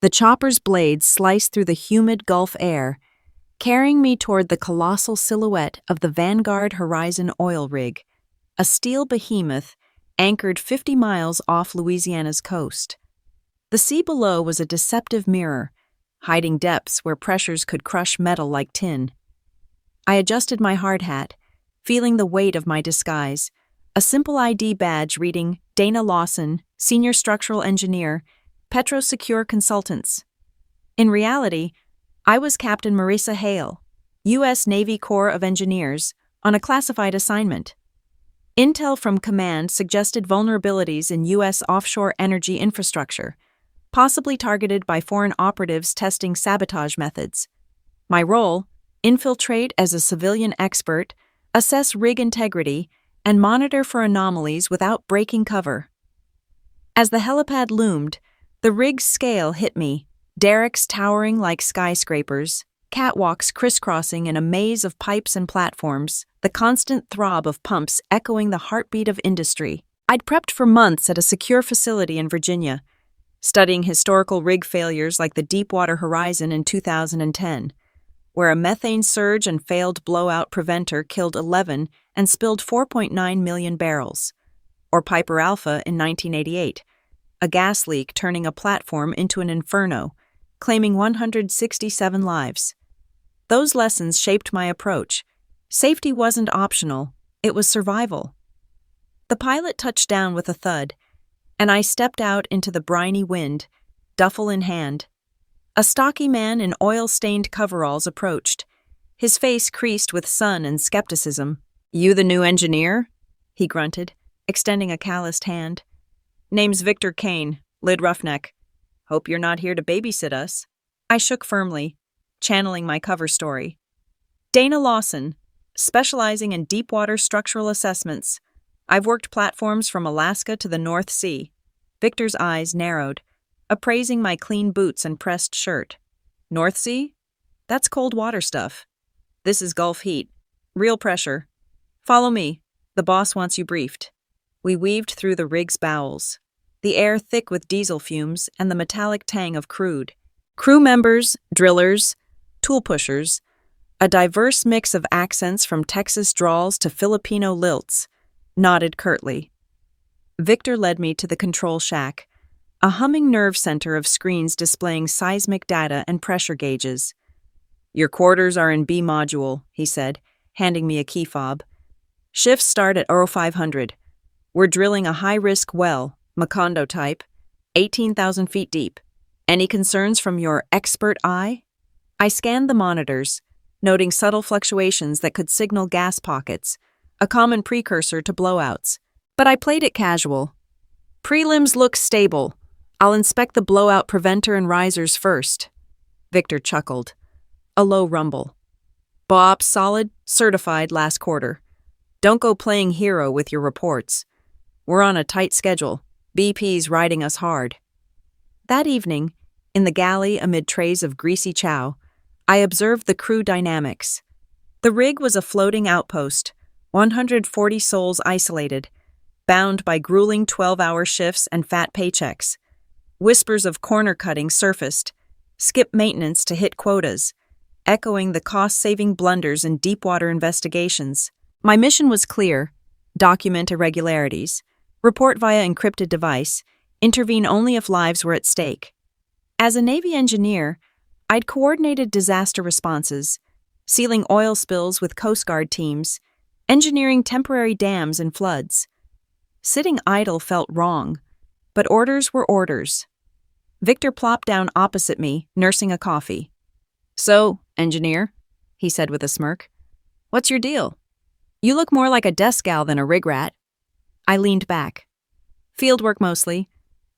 The chopper's blades sliced through the humid Gulf air, carrying me toward the colossal silhouette of the Vanguard Horizon oil rig, a steel behemoth anchored 50 miles off Louisiana's coast. The sea below was a deceptive mirror, hiding depths where pressures could crush metal like tin. I adjusted my hard hat, feeling the weight of my disguise, a simple ID badge reading Dana Lawson, Senior Structural Engineer, PetroSecure Consultants. In reality, I was Captain Marissa Hale, U.S. Navy Corps of Engineers, on a classified assignment. Intel from command suggested vulnerabilities in U.S. offshore energy infrastructure, possibly targeted by foreign operatives testing sabotage methods. My role: infiltrate as a civilian expert, assess rig integrity, and monitor for anomalies without breaking cover. As the helipad loomed, the rig's scale hit me, derricks towering like skyscrapers, catwalks crisscrossing in a maze of pipes and platforms, the constant throb of pumps echoing the heartbeat of industry. I'd prepped for months at a secure facility in Virginia, studying historical rig failures like the Deepwater Horizon in 2010, where a methane surge and failed blowout preventer killed 11 and spilled 4.9 million barrels, or Piper Alpha in 1988, a gas leak turning a platform into an inferno, claiming 167 lives. Those lessons shaped my approach. Safety wasn't optional, it was survival. The pilot touched down with a thud, and I stepped out into the briny wind, duffel in hand. A stocky man in oil-stained coveralls approached, his face creased with sun and skepticism. "You the new engineer?" he grunted, extending a calloused hand. "Name's Victor Kane, Lid Roughneck. Hope you're not here to babysit us." I shook firmly, channeling my cover story. "Dana Lawson, specializing in deepwater structural assessments. I've worked platforms from Alaska to the North Sea." Victor's eyes narrowed, appraising my clean boots and pressed shirt. "North Sea? That's cold water stuff. This is Gulf heat. Real pressure. Follow me. The boss wants you briefed." We weaved through the rig's bowels, the air thick with diesel fumes and the metallic tang of crude. Crew members, drillers, tool pushers, a diverse mix of accents from Texas drawls to Filipino lilts, nodded curtly. Victor led me to the control shack, a humming nerve center of screens displaying seismic data and pressure gauges. "Your quarters are in B module," he said, handing me a key fob. "Shifts start at 0500. We're drilling a high-risk well, Macondo type, 18,000 feet deep. Any concerns from your expert eye?" I scanned the monitors, noting subtle fluctuations that could signal gas pockets, a common precursor to blowouts. But I played it casual. "Prelims look stable. I'll inspect the blowout preventer and risers first." Victor chuckled. A low rumble. "BOPS solid, certified last quarter. Don't go playing hero with your reports. We're on a tight schedule. BP's riding us hard." That evening, in the galley amid trays of greasy chow, I observed the crew dynamics. The rig was a floating outpost, 140 souls isolated, bound by grueling 12-hour shifts and fat paychecks. Whispers of corner cutting surfaced, skip maintenance to hit quotas, echoing the cost-saving blunders in deepwater investigations. My mission was clear: document irregularities, report via encrypted device, intervene only if lives were at stake. As a Navy engineer, I'd coordinated disaster responses, sealing oil spills with Coast Guard teams, engineering temporary dams and floods. Sitting idle felt wrong, but orders were orders. Victor plopped down opposite me, nursing a coffee. "So, engineer," he said with a smirk, "what's your deal? You look more like a desk gal than a rig rat." I leaned back. "Fieldwork mostly.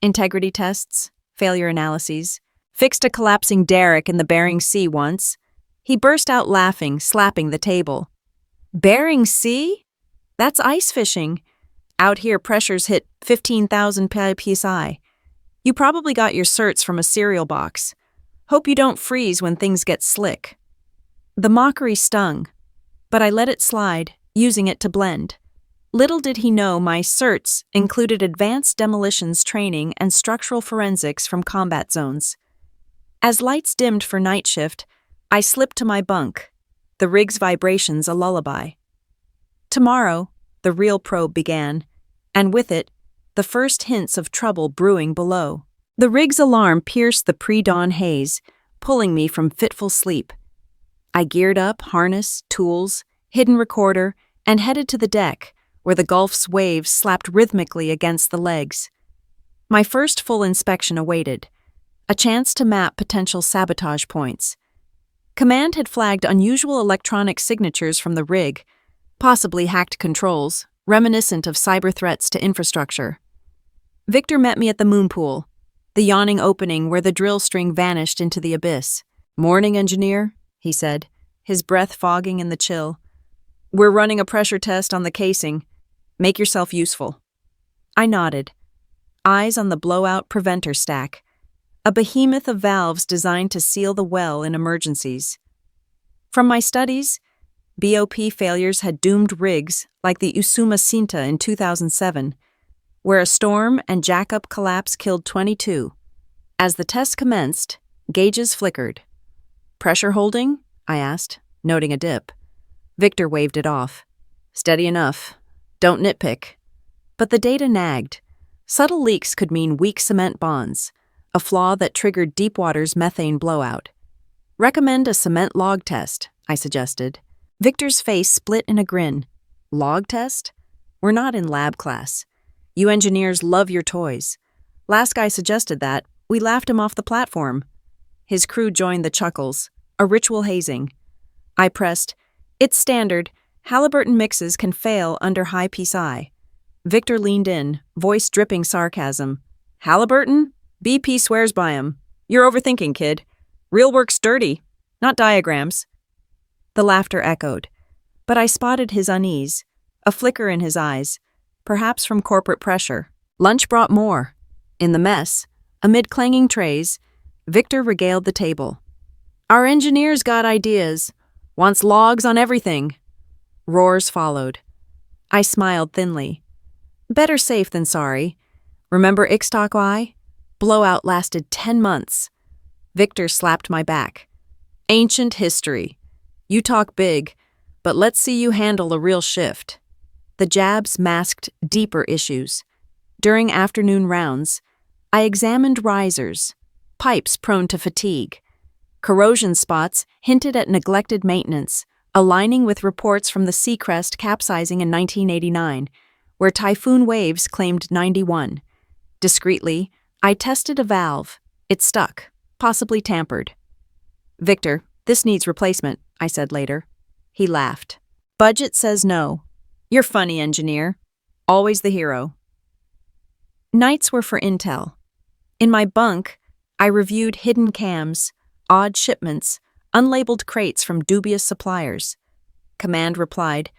Integrity tests, failure analyses. Fixed a collapsing derrick in the Bering Sea once." He burst out laughing, slapping the table. "Bering Sea? That's ice fishing. Out here, pressures hit 15,000 psi. You probably got your certs from a cereal box. Hope you don't freeze when things get slick." The mockery stung, but I let it slide, using it to blend. Little did he know my certs included advanced demolitions training and structural forensics from combat zones. As lights dimmed for night shift, I slipped to my bunk, the rig's vibrations a lullaby. Tomorrow, the real probe began, and with it, the first hints of trouble brewing below. The rig's alarm pierced the pre-dawn haze, pulling me from fitful sleep. I geared up, harness, tools, hidden recorder, and headed to the deck, where the Gulf's waves slapped rhythmically against the legs. My first full inspection awaited, a chance to map potential sabotage points. Command had flagged unusual electronic signatures from the rig, possibly hacked controls, reminiscent of cyber threats to infrastructure. Victor met me at the moon pool, the yawning opening where the drill string vanished into the abyss. "Morning, engineer," he said, his breath fogging in the chill. "We're running a pressure test on the casing. Make yourself useful." I nodded, eyes on the blowout preventer stack, a behemoth of valves designed to seal the well in emergencies. From my studies, BOP failures had doomed rigs like the Usuma Sinta in 2007, where a storm and jack-up collapse killed 22. As the test commenced, gauges flickered. "Pressure holding?" I asked, noting a dip. Victor waved it off. "Steady enough. Don't nitpick." But the data nagged. Subtle leaks could mean weak cement bonds, a flaw that triggered Deepwater's methane blowout. "Recommend a cement log test," I suggested. Victor's face split in a grin. "Log test? We're not in lab class. You engineers love your toys. Last guy suggested that. We laughed him off the platform." His crew joined the chuckles, a ritual hazing. I pressed, "It's standard. Halliburton mixes can fail under high PSI." Victor leaned in, voice dripping sarcasm. "Halliburton? BP swears by 'em. You're overthinking, kid. Real work's dirty, not diagrams." The laughter echoed, but I spotted his unease, a flicker in his eyes, perhaps from corporate pressure. Lunch brought more. In the mess, amid clanging trays, Victor regaled the table. "Our engineers got ideas. Wants logs on everything." Roars followed. I smiled thinly. Better safe than sorry. Remember Ixtok Y? Blowout lasted 10 months. Victor slapped my back. "Ancient history. You talk big, but let's see you handle a real shift." The jabs masked deeper issues. During afternoon rounds, I examined risers, pipes prone to fatigue. Corrosion spots hinted at neglected maintenance, aligning with reports from the Seacrest capsizing in 1989, where typhoon waves claimed 91. Discreetly, I tested a valve. It stuck, possibly tampered. "Victor, this needs replacement," I said later. He laughed. "Budget says no. You're funny, engineer. Always the hero." Nights were for intel. In my bunk, I reviewed hidden cams, odd shipments, unlabeled crates from dubious suppliers. Command replied,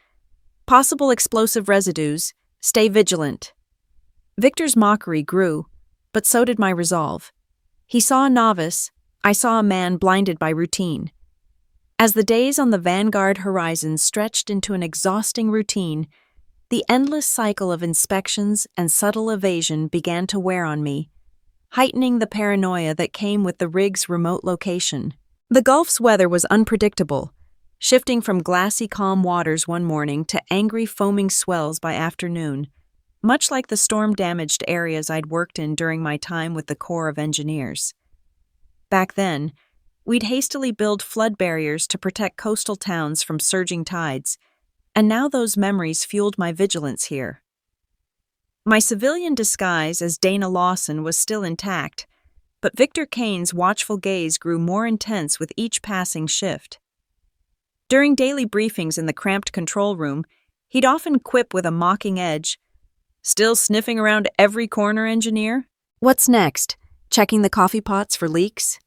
"Possible explosive residues. Stay vigilant." Victor's mockery grew, but so did my resolve. He saw a novice, I saw a man blinded by routine. As the days on the Vanguard Horizon stretched into an exhausting routine, the endless cycle of inspections and subtle evasion began to wear on me, heightening the paranoia that came with the rig's remote location. The Gulf's weather was unpredictable, shifting from glassy calm waters one morning to angry foaming swells by afternoon, much like the storm-damaged areas I'd worked in during my time with the Corps of Engineers. Back then, we'd hastily build flood barriers to protect coastal towns from surging tides, and now those memories fueled my vigilance here. My civilian disguise as Dana Lawson was still intact, but Victor Kane's watchful gaze grew more intense with each passing shift. During daily briefings in the cramped control room, he'd often quip with a mocking edge, "Still sniffing around every corner, engineer? What's next? Checking the coffee pots for leaks?"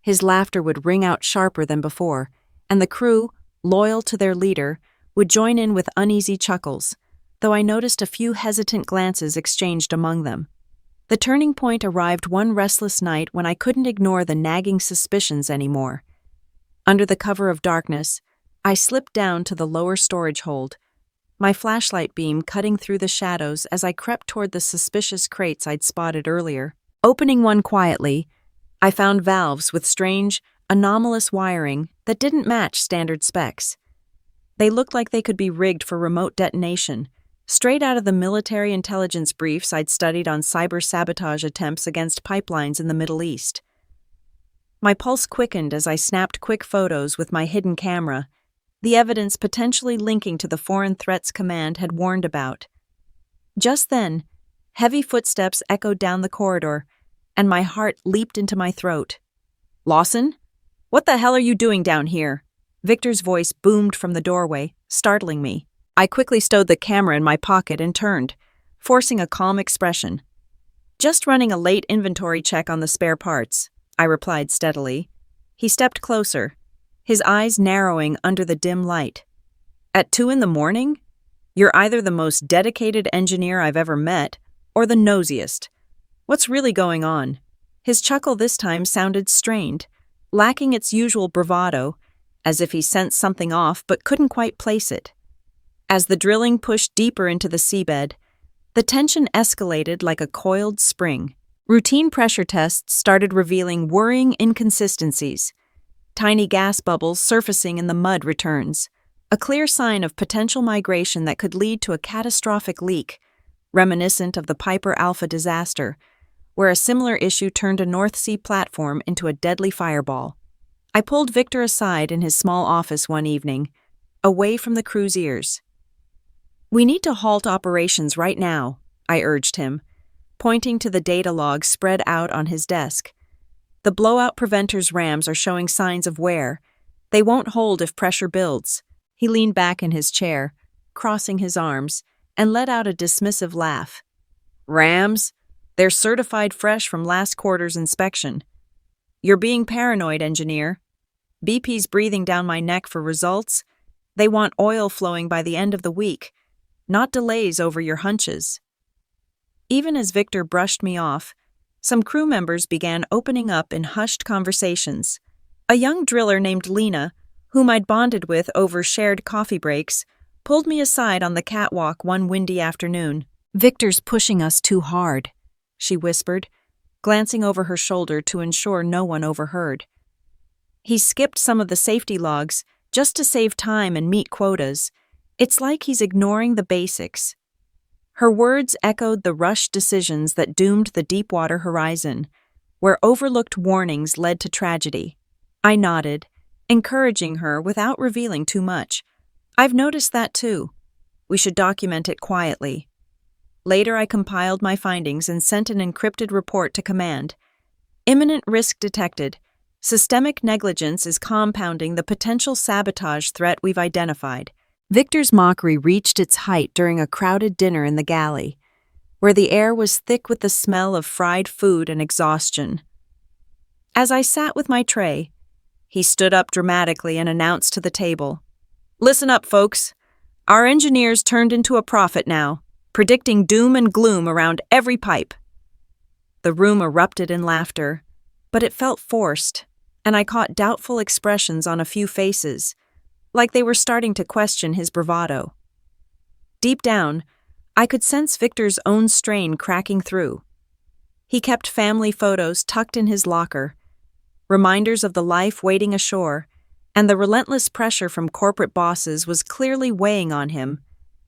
His laughter would ring out sharper than before, and the crew, loyal to their leader, would join in with uneasy chuckles, though I noticed a few hesitant glances exchanged among them. The turning point arrived one restless night when I couldn't ignore the nagging suspicions anymore. Under the cover of darkness, I slipped down to the lower storage hold, my flashlight beam cutting through the shadows as I crept toward the suspicious crates I'd spotted earlier. Opening one quietly, I found valves with strange, anomalous wiring that didn't match standard specs. They looked like they could be rigged for remote detonation, straight out of the military intelligence briefs I'd studied on cyber-sabotage attempts against pipelines in the Middle East. My pulse quickened as I snapped quick photos with my hidden camera, the evidence potentially linking to the Foreign Threats Command had warned about. Just then, heavy footsteps echoed down the corridor, and my heart leaped into my throat. "Lawson? What the hell are you doing down here?" Victor's voice boomed from the doorway, startling me. I quickly stowed the camera in my pocket and turned, forcing a calm expression. "Just running a late inventory check on the spare parts," I replied steadily. He stepped closer, his eyes narrowing under the dim light. "At 2 a.m? You're either the most dedicated engineer I've ever met, or the nosiest. What's really going on?" His chuckle this time sounded strained, lacking its usual bravado, as if he sensed something off but couldn't quite place it. As the drilling pushed deeper into the seabed, the tension escalated like a coiled spring. Routine pressure tests started revealing worrying inconsistencies. Tiny gas bubbles surfacing in the mud returns, a clear sign of potential migration that could lead to a catastrophic leak, reminiscent of the Piper Alpha disaster, where a similar issue turned a North Sea platform into a deadly fireball. I pulled Victor aside in his small office one evening, away from the crew's ears. "We need to halt operations right now," I urged him, pointing to the data logs spread out on his desk. "The blowout preventer's rams are showing signs of wear. They won't hold if pressure builds." He leaned back in his chair, crossing his arms, and let out a dismissive laugh. "Rams? They're certified fresh from last quarter's inspection. You're being paranoid, engineer. BP's breathing down my neck for results. They want oil flowing by the end of the week, not delays over your hunches." Even as Victor brushed me off, some crew members began opening up in hushed conversations. A young driller named Lena, whom I'd bonded with over shared coffee breaks, pulled me aside on the catwalk one windy afternoon. "Victor's pushing us too hard," she whispered, glancing over her shoulder to ensure no one overheard. "He skipped some of the safety logs just to save time and meet quotas. It's like he's ignoring the basics." Her words echoed the rushed decisions that doomed the Deepwater Horizon, where overlooked warnings led to tragedy. I nodded, encouraging her without revealing too much. "I've noticed that too. We should document it quietly." Later I compiled my findings and sent an encrypted report to command. "Imminent risk detected. Systemic negligence is compounding the potential sabotage threat we've identified." Victor's mockery reached its height during a crowded dinner in the galley, where the air was thick with the smell of fried food and exhaustion. As I sat with my tray, he stood up dramatically and announced to the table, "Listen up, folks. Our engineers turned into a prophet now, predicting doom and gloom around every pipe." The room erupted in laughter, but it felt forced, and I caught doubtful expressions on a few faces, like they were starting to question his bravado. Deep down, I could sense Victor's own strain cracking through. He kept family photos tucked in his locker, reminders of the life waiting ashore, and the relentless pressure from corporate bosses was clearly weighing on him,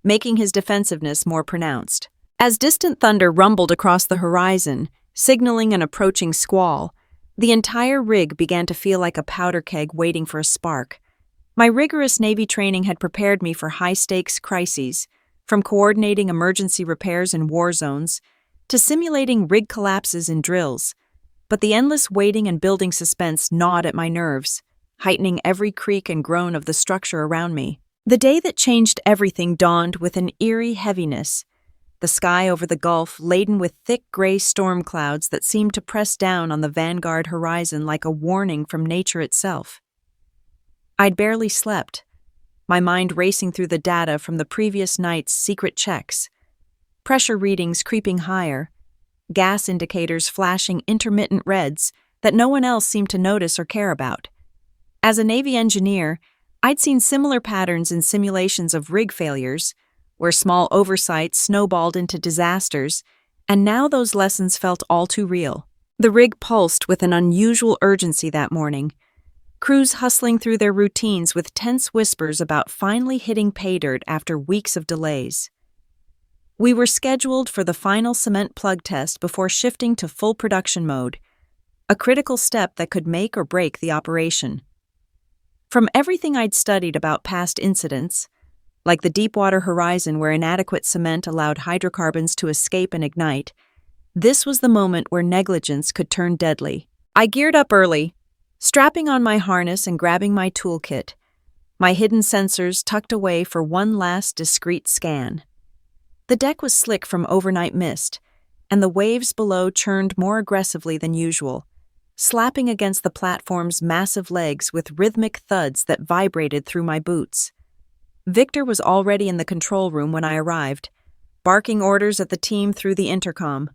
making his defensiveness more pronounced. As distant thunder rumbled across the horizon, signaling an approaching squall, the entire rig began to feel like a powder keg waiting for a spark. My rigorous Navy training had prepared me for high-stakes crises, from coordinating emergency repairs in war zones to simulating rig collapses in drills, but the endless waiting and building suspense gnawed at my nerves, heightening every creak and groan of the structure around me. The day that changed everything dawned with an eerie heaviness, the sky over the Gulf laden with thick gray storm clouds that seemed to press down on the Vanguard Horizon like a warning from nature itself. I'd barely slept, my mind racing through the data from the previous night's secret checks, pressure readings creeping higher, gas indicators flashing intermittent reds that no one else seemed to notice or care about. As a Navy engineer, I'd seen similar patterns in simulations of rig failures, where small oversights snowballed into disasters, and now those lessons felt all too real. The rig pulsed with an unusual urgency that morning, crews hustling through their routines with tense whispers about finally hitting pay dirt after weeks of delays. We were scheduled for the final cement plug test before shifting to full production mode, a critical step that could make or break the operation. From everything I'd studied about past incidents, like the Deepwater Horizon where inadequate cement allowed hydrocarbons to escape and ignite, this was the moment where negligence could turn deadly. I geared up early, strapping on my harness and grabbing my toolkit, my hidden sensors tucked away for one last discreet scan. The deck was slick from overnight mist, and the waves below churned more aggressively than usual, slapping against the platform's massive legs with rhythmic thuds that vibrated through my boots. Victor was already in the control room when I arrived, barking orders at the team through the intercom.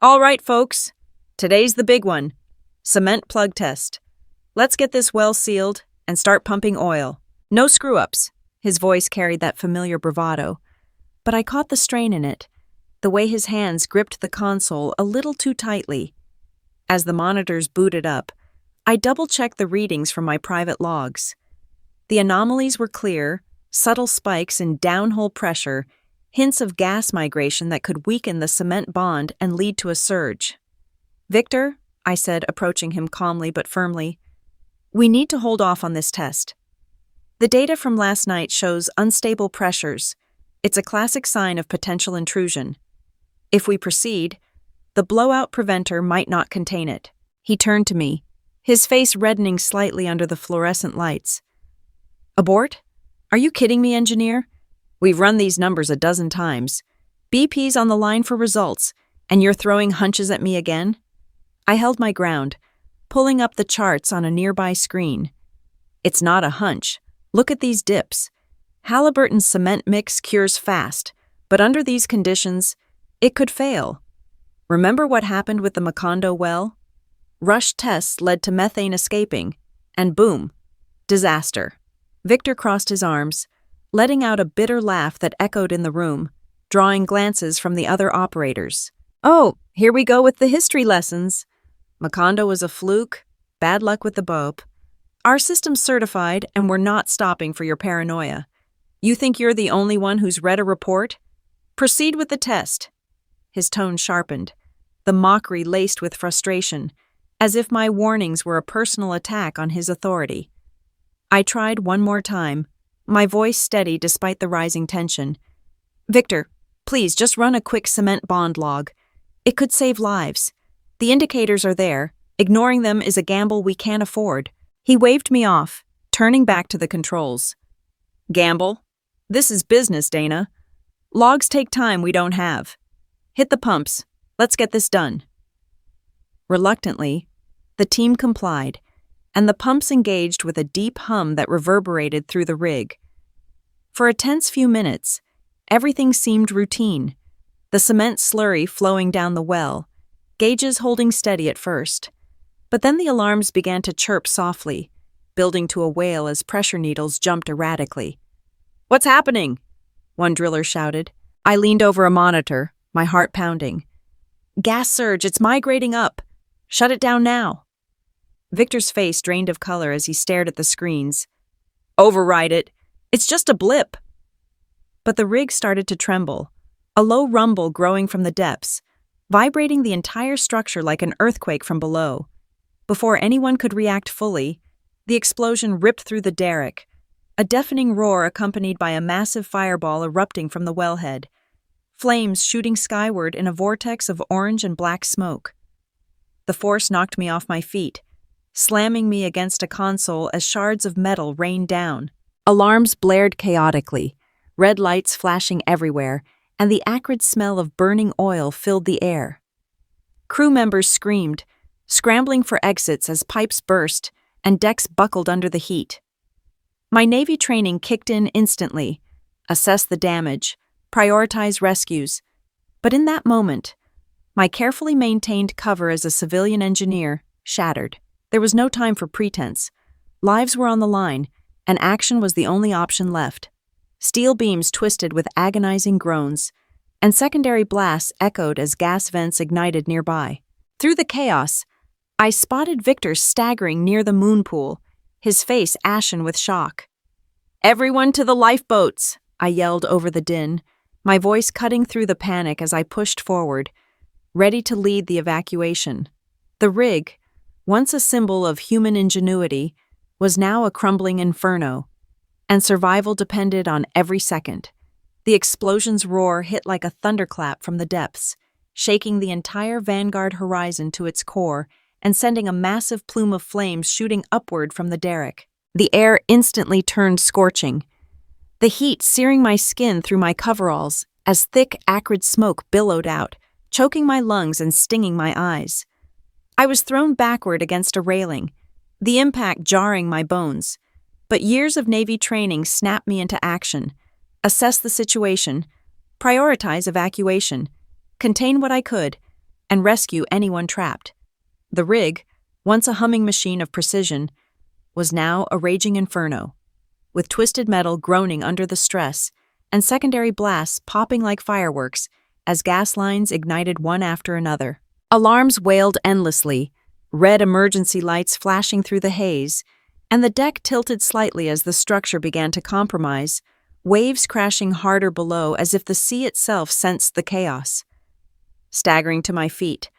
"All right, folks. Today's the big one. Cement plug test. Let's get this well sealed and start pumping oil. No screw-ups." His voice carried that familiar bravado, but I caught the strain in it, the way his hands gripped the console a little too tightly. As the monitors booted up, I double-checked the readings from my private logs. The anomalies were clear, subtle spikes in downhole pressure, hints of gas migration that could weaken the cement bond and lead to a surge. "Victor," I said, approaching him calmly but firmly, "we need to hold off on this test. The data from last night shows unstable pressures. It's a classic sign of potential intrusion. If we proceed, the blowout preventer might not contain it." He turned to me, his face reddening slightly under the fluorescent lights. "Abort? Are you kidding me, engineer? We've run these numbers a dozen times. BP's on the line for results, and you're throwing hunches at me again?" I held my ground, pulling up the charts on a nearby screen. "It's not a hunch. Look at these dips. Halliburton's cement mix cures fast, but under these conditions, it could fail. Remember what happened with the Macondo well? Rushed tests led to methane escaping, and boom, disaster." Victor crossed his arms, letting out a bitter laugh that echoed in the room, drawing glances from the other operators. "Oh, here we go with the history lessons. Macondo was a fluke, bad luck with the BOP. Our system's certified, and we're not stopping for your paranoia. You think you're the only one who's read a report? Proceed with the test." His tone sharpened, the mockery laced with frustration, as if my warnings were a personal attack on his authority. I tried one more time, my voice steady despite the rising tension. "Victor, please just run a quick cement bond log. It could save lives. The indicators are there. Ignoring them is a gamble we can't afford." He waved me off, turning back to the controls. "Gamble? This is business, Dana. Logs take time we don't have. Hit the pumps. Let's get this done." Reluctantly, the team complied, and the pumps engaged with a deep hum that reverberated through the rig. For a tense few minutes, everything seemed routine, the cement slurry flowing down the well, gauges holding steady at first. But then the alarms began to chirp softly, building to a wail as pressure needles jumped erratically. "What's happening?" one driller shouted. I leaned over a monitor, my heart pounding. "Gas surge, it's migrating up. Shut it down now." Victor's face drained of color as he stared at the screens. "Override it. It's just a blip." But the rig started to tremble, a low rumble growing from the depths, vibrating the entire structure like an earthquake from below. Before anyone could react fully, the explosion ripped through the derrick, a deafening roar accompanied by a massive fireball erupting from the wellhead, flames shooting skyward in a vortex of orange and black smoke. The force knocked me off my feet, slamming me against a console as shards of metal rained down. Alarms blared chaotically, red lights flashing everywhere, and the acrid smell of burning oil filled the air. Crew members screamed, scrambling for exits as pipes burst and decks buckled under the heat. My Navy training kicked in instantly, assess the damage, prioritize rescues. But in that moment, my carefully maintained cover as a civilian engineer shattered. There was no time for pretense. Lives were on the line, and action was the only option left. Steel beams twisted with agonizing groans, and secondary blasts echoed as gas vents ignited nearby. Through the chaos, I spotted Victor staggering near the moon pool, his face ashen with shock. "Everyone to the lifeboats!" I yelled over the din, my voice cutting through the panic as I pushed forward, ready to lead the evacuation. The rig, once a symbol of human ingenuity, was now a crumbling inferno, and survival depended on every second. The explosion's roar hit like a thunderclap from the depths, shaking the entire Vanguard Horizon to its core and sending a massive plume of flames shooting upward from the derrick. The air instantly turned scorching, the heat searing my skin through my coveralls as thick, acrid smoke billowed out, choking my lungs and stinging my eyes. I was thrown backward against a railing, the impact jarring my bones. But years of Navy training snapped me into action, assess the situation, prioritize evacuation, contain what I could, and rescue anyone trapped. The rig, once a humming machine of precision, was now a raging inferno, with twisted metal groaning under the stress and secondary blasts popping like fireworks as gas lines ignited one after another. Alarms wailed endlessly, red emergency lights flashing through the haze, and the deck tilted slightly as the structure began to compromise, waves crashing harder below as if the sea itself sensed the chaos. Staggering to my feet,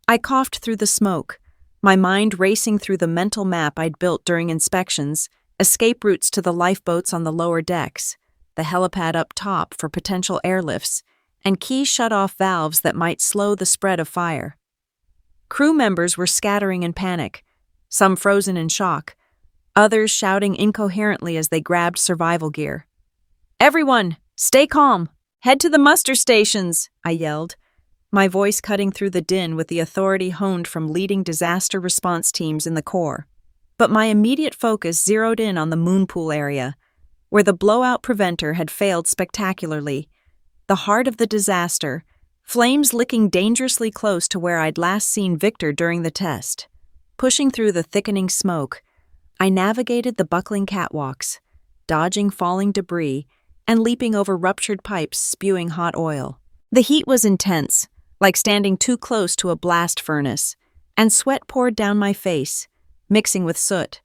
I coughed through the smoke, my mind racing through the mental map I'd built during inspections, escape routes to the lifeboats on the lower decks, the helipad up top for potential airlifts, and key shut-off valves that might slow the spread of fire. Crew members were scattering in panic, some frozen in shock, others shouting incoherently as they grabbed survival gear. "Everyone, stay calm! Head to the muster stations!" I yelled, my voice cutting through the din with the authority honed from leading disaster response teams in the Corps. But my immediate focus zeroed in on the moon pool area, where the blowout preventer had failed spectacularly, the heart of the disaster, flames licking dangerously close to where I'd last seen Victor during the test. Pushing through the thickening smoke, I navigated the buckling catwalks, dodging falling debris and leaping over ruptured pipes spewing hot oil. The heat was intense, like standing too close to a blast furnace, and sweat poured down my face, mixing with soot.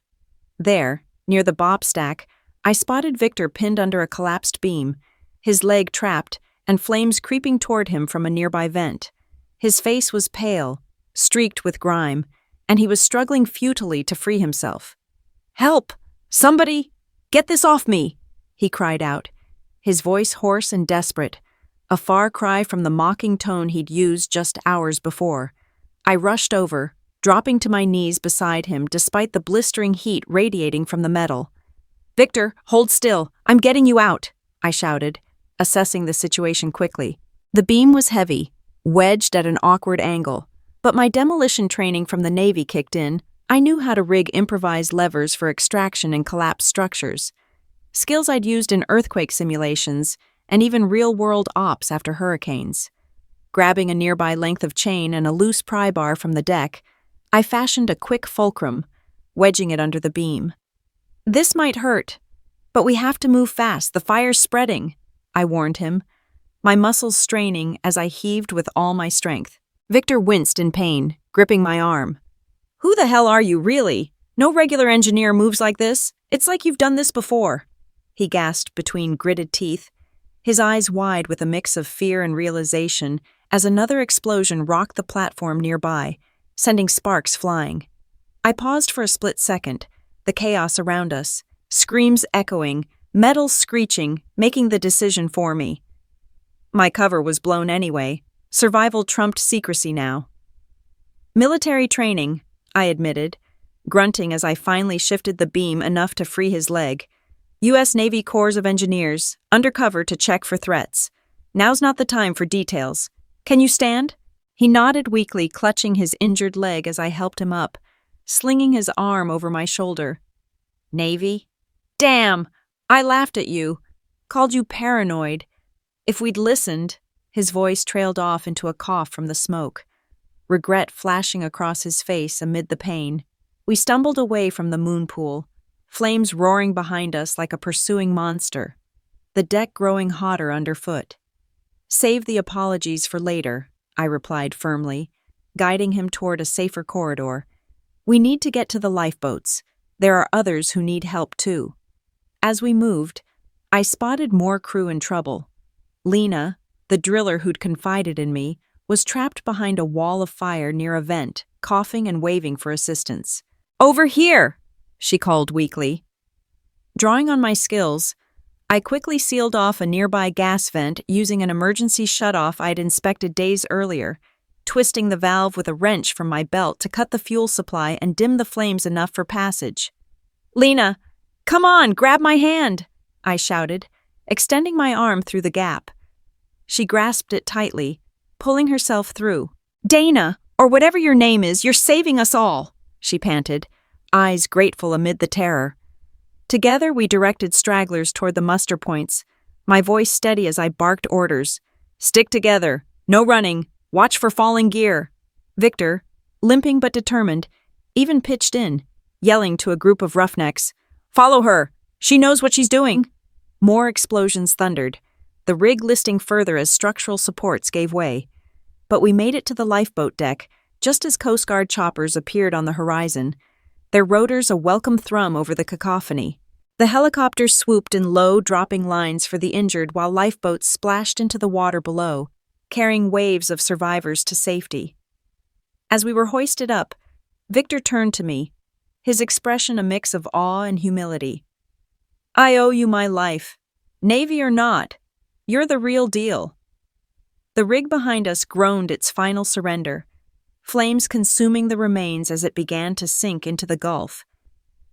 There, near the bob stack, I spotted Victor pinned under a collapsed beam, his leg trapped and flames creeping toward him from a nearby vent. His face was pale, streaked with grime, and he was struggling futilely to free himself. "Help! Somebody! Get this off me!" he cried out, his voice hoarse and desperate, a far cry from the mocking tone he'd used just hours before. I rushed over, dropping to my knees beside him despite the blistering heat radiating from the metal. "Victor, hold still! I'm getting you out!" I shouted, assessing the situation quickly. The beam was heavy, wedged at an awkward angle, but my demolition training from the Navy kicked in. I knew how to rig improvised levers for extraction in collapsed structures, skills I'd used in earthquake simulations and even real-world ops after hurricanes. Grabbing a nearby length of chain and a loose pry bar from the deck, I fashioned a quick fulcrum, wedging it under the beam. "This might hurt, but we have to move fast, the fire's spreading," I warned him, my muscles straining as I heaved with all my strength. Victor winced in pain, gripping my arm. "Who the hell are you, really? No regular engineer moves like this. It's like you've done this before," he gasped between gritted teeth, his eyes wide with a mix of fear and realization as another explosion rocked the platform nearby, sending sparks flying. I paused for a split second, the chaos around us, screams echoing, metal screeching, making the decision for me. My cover was blown anyway. Survival trumped secrecy now. "Military training," I admitted, grunting as I finally shifted the beam enough to free his leg. "U.S. Navy Corps of Engineers, undercover to check for threats. Now's not the time for details. Can you stand?" He nodded weakly, clutching his injured leg as I helped him up, slinging his arm over my shoulder. "Navy? Damn! I laughed at you. Called you paranoid. If we'd listened..." His voice trailed off into a cough from the smoke, regret flashing across his face amid the pain. We stumbled away from the moon pool, flames roaring behind us like a pursuing monster, the deck growing hotter underfoot. "Save the apologies for later," I replied firmly. guiding him toward a safer corridor. "We need to get to the lifeboats. There are others who need help too." As we moved, I spotted more crew in trouble. Lena, the driller who'd confided in me, was trapped behind a wall of fire near a vent, coughing and waving for assistance. "Over here!" she called weakly. Drawing on my skills, I quickly sealed off a nearby gas vent using an emergency shutoff I'd inspected days earlier, twisting the valve with a wrench from my belt to cut the fuel supply and dim the flames enough for passage. "Lena, come on, grab my hand!" I shouted, extending my arm through the gap. She grasped it tightly, pulling herself through. "Dana, or whatever your name is, you're saving us all," she panted, eyes grateful amid the terror. Together we directed stragglers toward the muster points, my voice steady as I barked orders. "Stick together, no running, watch for falling gear." Victor, limping but determined, even pitched in, yelling to a group of roughnecks, "Follow her! She knows what she's doing!" More explosions thundered, the rig listing further as structural supports gave way. But we made it to the lifeboat deck just as Coast Guard choppers appeared on the horizon, their rotors a welcome thrum over the cacophony. The helicopters swooped in low, dropping lines for the injured while lifeboats splashed into the water below, carrying waves of survivors to safety. As we were hoisted up, Victor turned to me, his expression a mix of awe and humility. "I owe you my life. Navy or not, you're the real deal." The rig behind us groaned its final surrender, flames consuming the remains as it began to sink into the Gulf.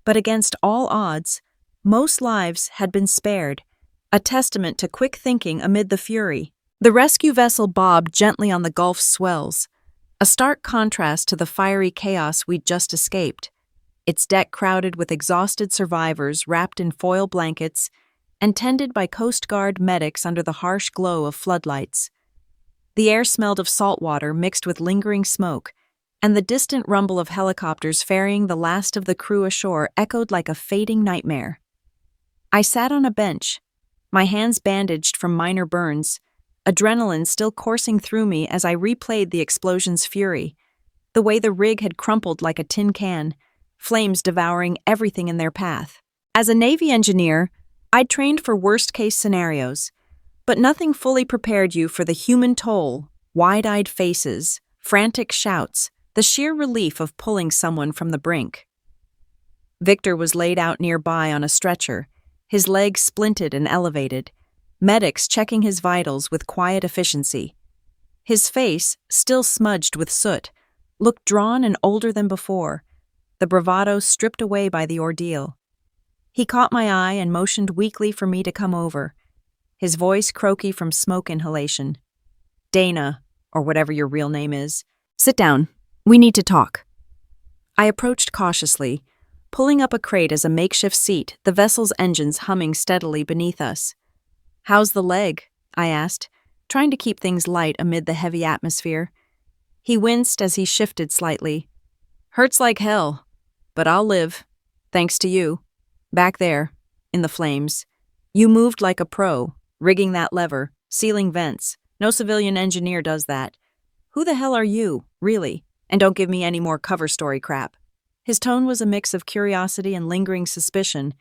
But against all odds, most lives had been spared, a testament to quick thinking amid the fury. The rescue vessel bobbed gently on the Gulf's swells, a stark contrast to the fiery chaos we'd just escaped, its deck crowded with exhausted survivors wrapped in foil blankets and tended by Coast Guard medics under the harsh glow of floodlights. The air smelled of salt water mixed with lingering smoke, and the distant rumble of helicopters ferrying the last of the crew ashore echoed like a fading nightmare. I sat on a bench, my hands bandaged from minor burns, adrenaline still coursing through me as I replayed the explosion's fury, the way the rig had crumpled like a tin can, flames devouring everything in their path. As a Navy engineer, I'd trained for worst-case scenarios, but nothing fully prepared you for the human toll, wide-eyed faces, frantic shouts, the sheer relief of pulling someone from the brink. Victor was laid out nearby on a stretcher, his legs splinted and elevated, medics checking his vitals with quiet efficiency. His face, still smudged with soot, looked drawn and older than before, the bravado stripped away by the ordeal. He caught my eye and motioned weakly for me to come over, his voice croaky from smoke inhalation. "Dana, or whatever your real name is, sit down. We need to talk." I approached cautiously, pulling up a crate as a makeshift seat, the vessel's engines humming steadily beneath us. "How's the leg?" I asked, trying to keep things light amid the heavy atmosphere. He winced as he shifted slightly. "Hurts like hell, but I'll live, thanks to you. Back there, in the flames. You moved like a pro, rigging that lever, sealing vents. No civilian engineer does that. Who the hell are you, really? And don't give me any more cover story crap." His tone was a mix of curiosity and lingering suspicion,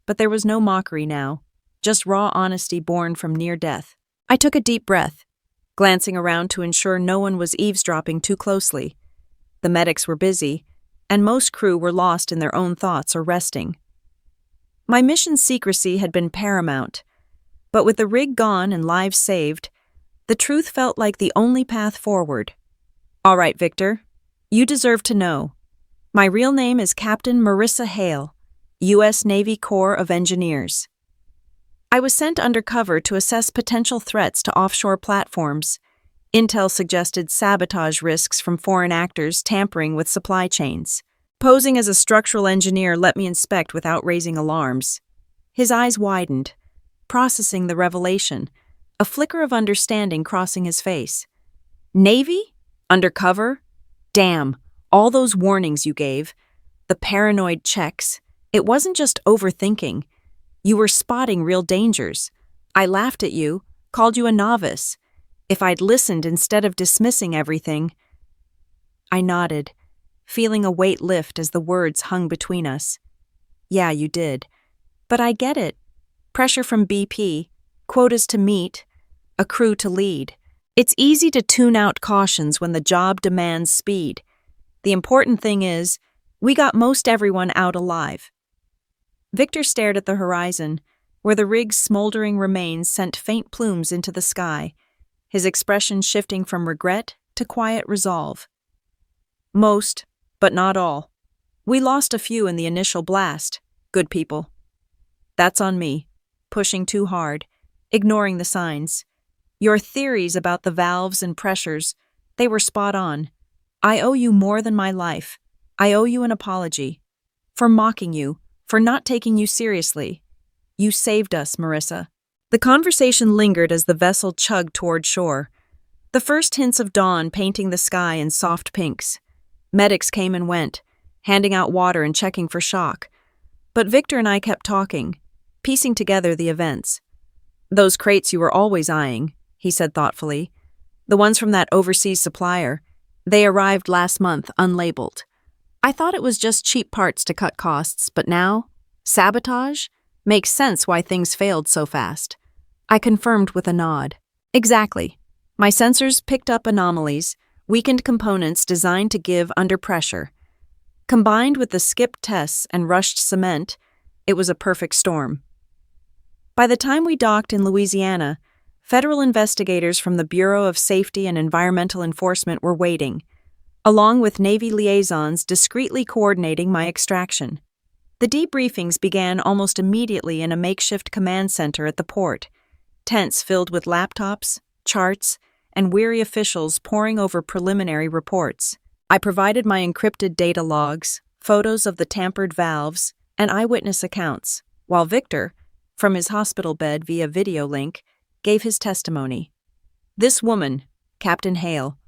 but there was no mockery now, just raw honesty born from near death. I took a deep breath, glancing around to ensure no one was eavesdropping too closely. The medics were busy, and most crew were lost in their own thoughts or resting. My mission's secrecy had been paramount, but with the rig gone and lives saved, the truth felt like the only path forward. "All right, Victor, you deserve to know. My real name is Captain Marissa Hale, U.S. Navy Corps of Engineers. I was sent undercover to assess potential threats to offshore platforms. Intel suggested sabotage risks from foreign actors tampering with supply chains. Posing as a structural engineer let me inspect without raising alarms." His eyes widened, processing the revelation, a flicker of understanding crossing his face. "Navy? Undercover? Damn, all those warnings you gave, the paranoid checks. It wasn't just overthinking. You were spotting real dangers. I laughed at you, called you a novice. If I'd listened instead of dismissing everything..." I nodded, feeling a weight lift as the words hung between us. Yeah, you did. But I get it. Pressure from BP, quotas to meet, a crew to lead. It's easy to tune out cautions when the job demands speed. The important thing is, we got most everyone out alive. Victor stared at the horizon, where the rig's smoldering remains sent faint plumes into the sky, his expression shifting from regret to quiet resolve. Most, but not all. We lost a few in the initial blast, good people. That's on me, pushing too hard, ignoring the signs. Your theories about the valves and pressures, they were spot on. I owe you more than my life. I owe you an apology. For mocking you, for not taking you seriously. You saved us, Marissa. The conversation lingered as the vessel chugged toward shore. The first hints of dawn painting the sky in soft pinks. Medics came and went, handing out water and checking for shock. But Victor and I kept talking, piecing together the events. Those crates you were always eyeing, he said thoughtfully. The ones from that overseas supplier. They arrived last month, unlabeled. I thought it was just cheap parts to cut costs, but now, sabotage? Makes sense why things failed so fast. I confirmed with a nod. Exactly. My sensors picked up anomalies, weakened components designed to give under pressure. Combined with the skipped tests and rushed cement, it was a perfect storm. By the time we docked in Louisiana, federal investigators from the Bureau of Safety and Environmental Enforcement were waiting, along with Navy liaisons discreetly coordinating my extraction. The debriefings began almost immediately in a makeshift command center at the port, tents filled with laptops, charts, and weary officials poring over preliminary reports. I provided my encrypted data logs, photos of the tampered valves, and eyewitness accounts, while Victor, from his hospital bed via video link, gave his testimony. This woman, Captain Hale,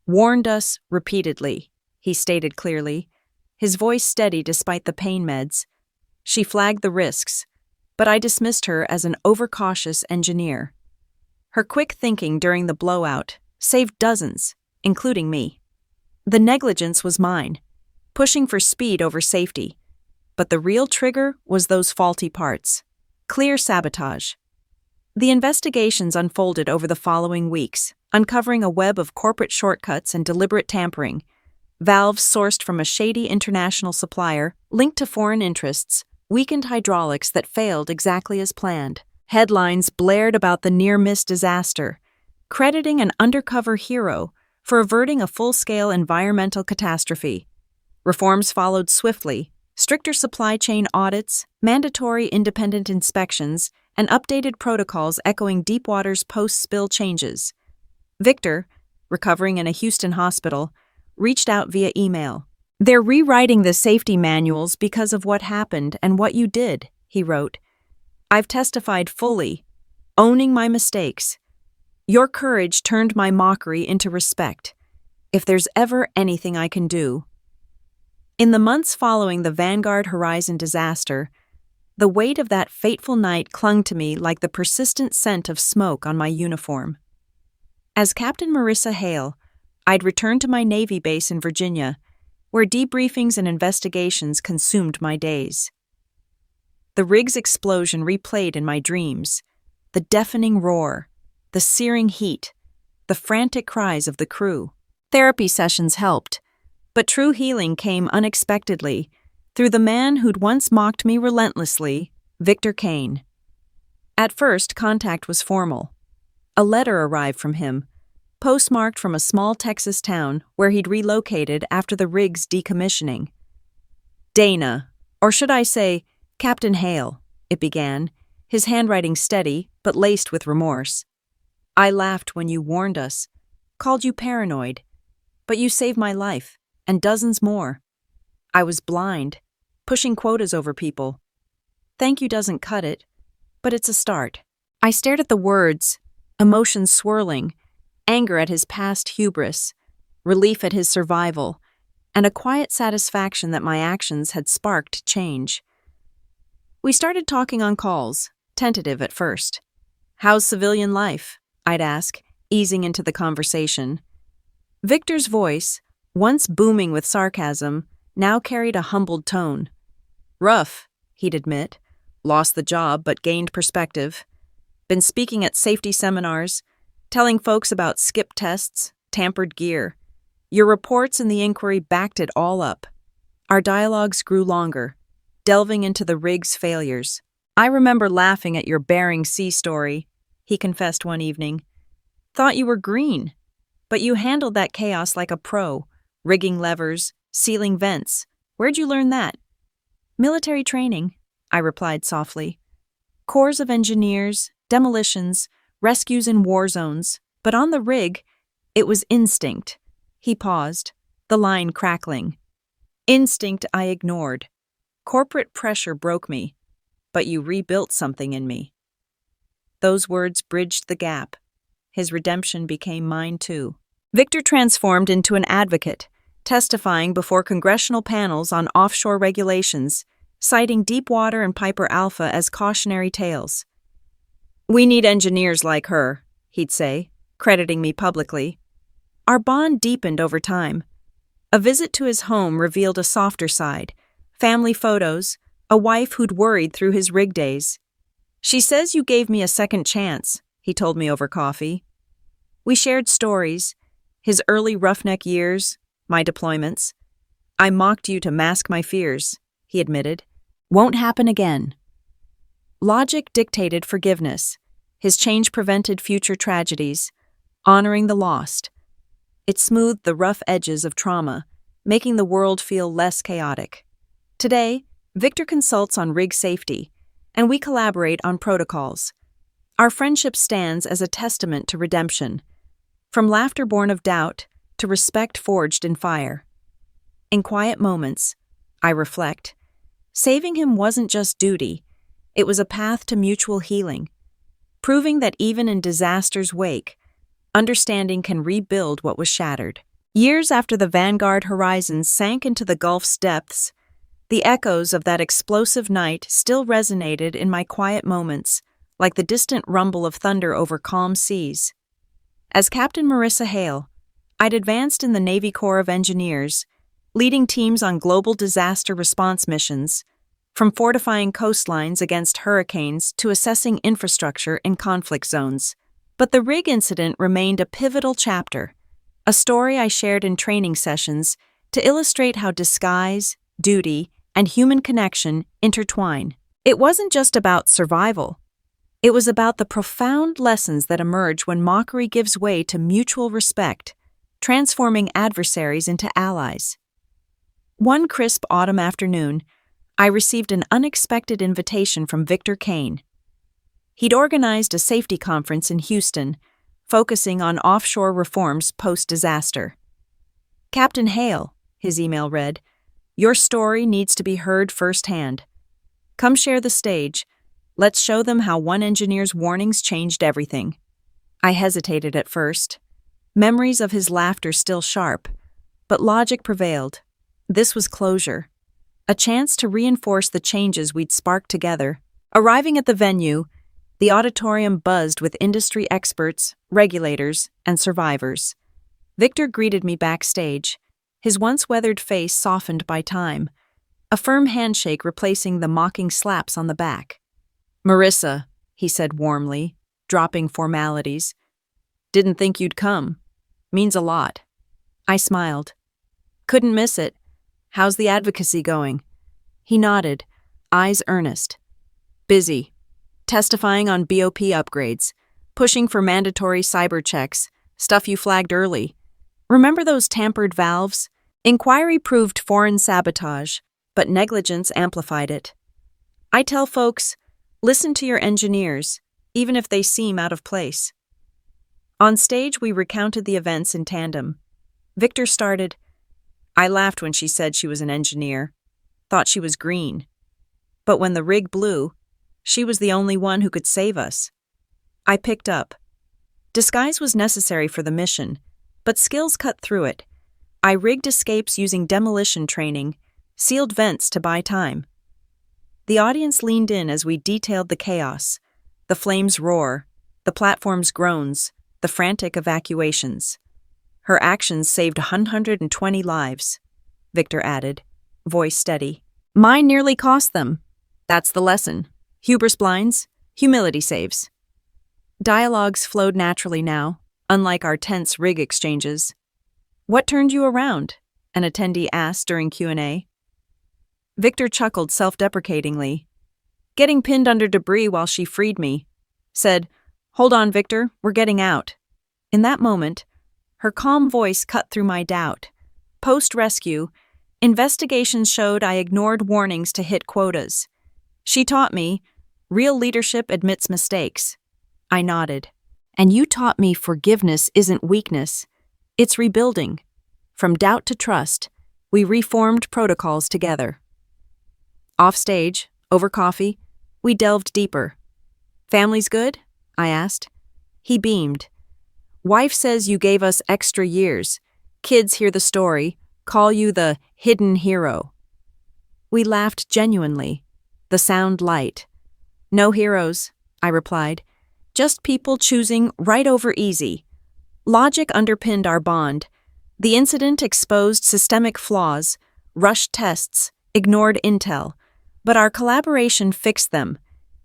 warned us repeatedly, he stated clearly, his voice steady despite the pain meds. She flagged the risks, but I dismissed her as an overcautious engineer. Her quick thinking during the blowout saved dozens, including me. The negligence was mine, pushing for speed over safety, but the real trigger was those faulty parts. Clear sabotage. The investigations unfolded over the following weeks, uncovering a web of corporate shortcuts and deliberate tampering, valves sourced from a shady international supplier linked to foreign interests, weakened hydraulics that failed exactly as planned. Headlines blared about the near-miss disaster, crediting an undercover hero for averting a full-scale environmental catastrophe. Reforms followed swiftly, stricter supply chain audits, mandatory independent inspections, and updated protocols echoing Deepwater's post-spill changes. Victor, recovering in a Houston hospital, reached out via email. They're rewriting the safety manuals because of what happened and what you did, he wrote. I've testified fully, owning my mistakes. Your courage turned my mockery into respect. If there's ever anything I can do. In the months following the Vanguard Horizon disaster, the weight of that fateful night clung to me like the persistent scent of smoke on my uniform. As Captain Marissa Hale, I'd returned to my Navy base in Virginia, where debriefings and investigations consumed my days. The rig's explosion replayed in my dreams, the deafening roar, the searing heat, the frantic cries of the crew. Therapy sessions helped, but true healing came unexpectedly through the man who'd once mocked me relentlessly, Victor Kane. At first, contact was formal. A letter arrived from him, postmarked from a small Texas town where he'd relocated after the rig's decommissioning. Dana, or should I say, Captain Hale, it began, his handwriting steady but laced with remorse. I laughed when you warned us, called you paranoid, but you saved my life, and dozens more. I was blind, pushing quotas over people. Thank you doesn't cut it, but it's a start. I stared at the words, emotions swirling, anger at his past hubris, relief at his survival, and a quiet satisfaction that my actions had sparked change. We started talking on calls, tentative at first. How's civilian life? I'd ask, easing into the conversation. Victor's voice, once booming with sarcasm, now carried a humbled tone. Rough, he'd admit. Lost the job but gained perspective. Been speaking at safety seminars, telling folks about skip tests, tampered gear. Your reports and the inquiry backed it all up. Our dialogues grew longer, delving into the rig's failures. I remember laughing at your Bering Sea story, he confessed one evening. Thought you were green, but you handled that chaos like a pro, rigging levers, sealing vents. Where'd you learn that? Military training, I replied softly. Corps of engineers, demolitions, rescues in war zones. But on the rig, it was instinct. He paused, the line crackling. Instinct I ignored. Corporate pressure broke me, but you rebuilt something in me. Those words bridged the gap. His redemption became mine too. Victor transformed into an advocate, testifying before congressional panels on offshore regulations, citing Deepwater and Piper Alpha as cautionary tales. We need engineers like her, he'd say, crediting me publicly. Our bond deepened over time. A visit to his home revealed a softer side, family photos, a wife who'd worried through his rig days. She says you gave me a second chance, he told me over coffee. We shared stories, his early roughneck years, my deployments. I mocked you to mask my fears, he admitted. Won't happen again. Logic dictated forgiveness. His change prevented future tragedies, honoring the lost. It smoothed the rough edges of trauma, making the world feel less chaotic. Today, Victor consults on rig safety, and we collaborate on protocols. Our friendship stands as a testament to redemption, from laughter born of doubt to respect forged in fire. In quiet moments, I reflect, saving him wasn't just duty, it was a path to mutual healing, proving that even in disaster's wake, understanding can rebuild what was shattered. Years after the Vanguard Horizon sank into the Gulf's depths, the echoes of that explosive night still resonated in my quiet moments, like the distant rumble of thunder over calm seas. As Captain Marissa Hale, I'd advanced in the Navy Corps of Engineers, leading teams on global disaster response missions, from fortifying coastlines against hurricanes to assessing infrastructure in conflict zones. But the rig incident remained a pivotal chapter, a story I shared in training sessions to illustrate how disguise, duty, and human connection intertwine. It wasn't just about survival. It was about the profound lessons that emerge when mockery gives way to mutual respect, transforming adversaries into allies. One crisp autumn afternoon, I received an unexpected invitation from Victor Kane. He'd organized a safety conference in Houston, focusing on offshore reforms post-disaster. Captain Hale, his email read, your story needs to be heard firsthand. Come share the stage. Let's show them how one engineer's warnings changed everything. I hesitated at first. Memories of his laughter still sharp, but logic prevailed. This was closure, a chance to reinforce the changes we'd sparked together. Arriving at the venue, the auditorium buzzed with industry experts, regulators, and survivors. Victor greeted me backstage, his once weathered face softened by time, a firm handshake replacing the mocking slaps on the back. Marissa, he said warmly, dropping formalities. Didn't think you'd come. Means a lot. I smiled. Couldn't miss it. How's the advocacy going? He nodded, eyes earnest. Busy. Testifying on BOP upgrades, pushing for mandatory cyber checks, stuff you flagged early. Remember those tampered valves? Inquiry proved foreign sabotage, but negligence amplified it. I tell folks, listen to your engineers, even if they seem out of place. On stage, we recounted the events in tandem. Victor started, I laughed when she said she was an engineer, thought she was green. But when the rig blew, she was the only one who could save us. I picked up. Disguise was necessary for the mission, but skills cut through it. I rigged escapes using demolition training, sealed vents to buy time. The audience leaned in as we detailed the chaos, the flames' roar, the platform's groans, the frantic evacuations. Her actions saved 120 lives, Victor added, voice steady. Mine nearly cost them. That's the lesson. Hubris blinds, humility saves. Dialogues flowed naturally now, unlike our tense rig exchanges. What turned you around? An attendee asked during Q&A. Victor chuckled self-deprecatingly. Getting pinned under debris while she freed me. Said, Hold on, Victor, we're getting out. In that moment, her calm voice cut through my doubt. Post-rescue, investigations showed I ignored warnings to hit quotas. She taught me, real leadership admits mistakes. I nodded. And you taught me forgiveness isn't weakness. It's rebuilding. From doubt to trust, we reformed protocols together. Offstage, over coffee, we delved deeper. Family's good? I asked. He beamed. Wife says you gave us extra years. Kids hear the story, call you the hidden hero. We laughed genuinely, the sound light. No heroes, I replied. Just people choosing right over easy. Logic underpinned our bond. The incident exposed systemic flaws, rushed tests, ignored intel. But our collaboration fixed them,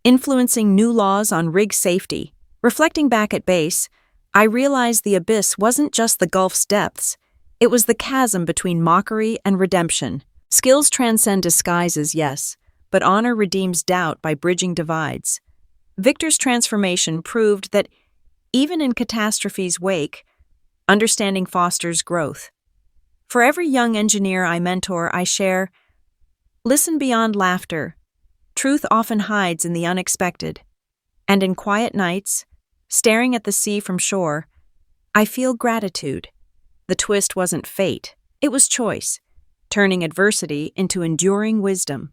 influencing new laws on rig safety. Reflecting back at base, I realized the abyss wasn't just the Gulf's depths. It was the chasm between mockery and redemption. Skills transcend disguises, yes, but honor redeems doubt by bridging divides. Victor's transformation proved that, even in catastrophe's wake, understanding fosters growth. For every young engineer I mentor, I share, listen beyond laughter. Truth often hides in the unexpected. And in quiet nights, staring at the sea from shore, I feel gratitude. The twist wasn't fate, it was choice, turning adversity into enduring wisdom.